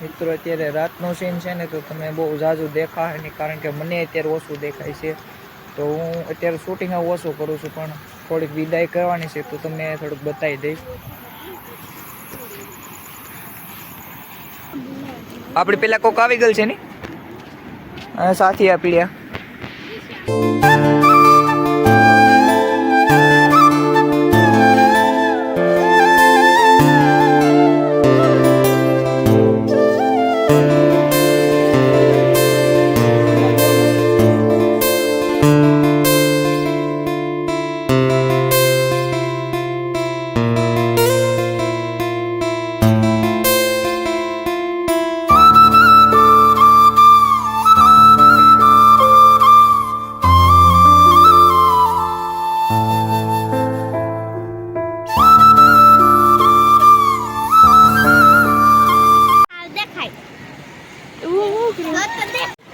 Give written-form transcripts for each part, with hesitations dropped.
મિત્રો અત્યારે રાતનો સીન છે ને તો તમે બહુ ઝાઝું દેખાય નહીં, કારણ કે મને અત્યારે ઓછું દેખાય છે. તો હું અત્યારે શૂટિંગ ઓછું કરું છું, પણ થોડીક વિદાય કરવાની છે તો તમને થોડુંક બતાવી દઈશ. આપણી પેલા કોક આવી ગયેલ છે ને સાથી આપી.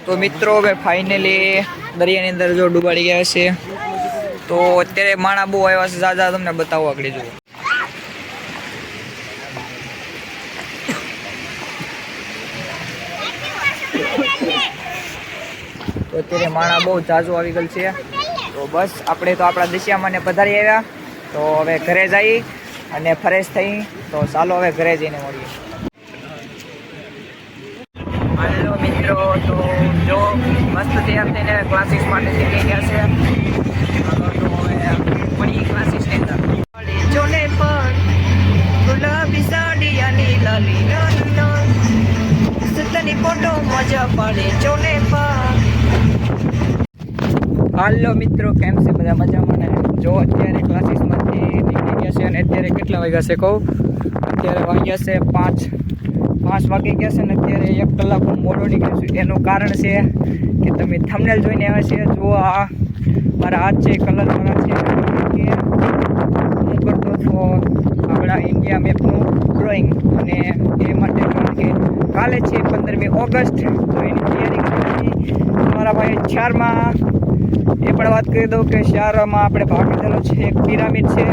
તો મિત્રો હવે ફાઇનલી દરિયાની અંદર જો ડૂબાડી ગયા છે. તો અત્યારે માણા બહુ આવ્યા છે ઝાઝા, તમને બતાવો આગળ જુઓ. તો અત્યારે માણા બહુ ઝાઝું આવી ગયેલ છે. તો બસ આપણે તો આપણા દશિયામાં ને પધારી આવ્યા. તો હવે ઘરે જઈ અને ફ્રેશ થઈ. તો ચાલો હવે ઘરે જઈને મળીએ. હાલો મિત્રો, તો જો મસ્ત તૈયાર થઈને ક્લાસીસ માટે નીકળી ગયા છે. તો હવે પડી ક્લાસીસની અંદર જોને પર ગુલાબી સાડીયાની લાલી લાલી સતની ફોટો મજા પડે જોને પર. હાલો મિત્રો, કેમ છે બધા મજામાં ને? જો અત્યારે ક્લાસીસમાંથી નીકળી ગયા છે અને અત્યારે કેટલા વાગ્યા છે કહું? અત્યારે વાગ્યા છે 5 વાગી ગયા છે ને અત્યારે 1 કલાક હું મોડો નીકળ્યો છું. એનું કારણ છે કે તમે થંબનેલ જોઈને આવ્યા છે. જો આ મારા હાથ છે કલરવાળા છે કે હું કરતો હતો આપણા ઇન્ડિયા મેપનું ડ્રોઈંગ, અને એ માટે કારણ કે કાલે છે 15મી ઓગસ્ટ, તો એની તૈયારી કરવાની. મારા ભાઈ 4માં એ પણ વાત કરી દઉં કે 4માં આપણે ભાગ લીધેલો છે. એક પિરામિડ છે,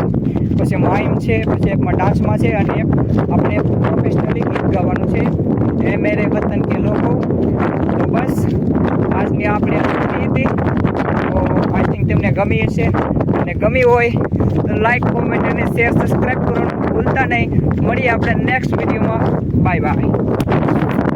પછી માઇમ છે, પછી એકમાં ડાન્સમાં છે, અને એક આપણે પ્રોફેશનલી ગીત ગાવાનું છે, એ મેરે વતન કે લોકો. તો બસ આજની આપણે હતી. તો આઈ થિંક તમને ગમી હશે, અને ગમી હોય તો લાઈક, કોમેન્ટ અને શેર, સબસ્ક્રાઈબ કરવાનું ભૂલતા નહીં. મળીએ આપણે નેક્સ્ટ વિડીયોમાં. Bye bye.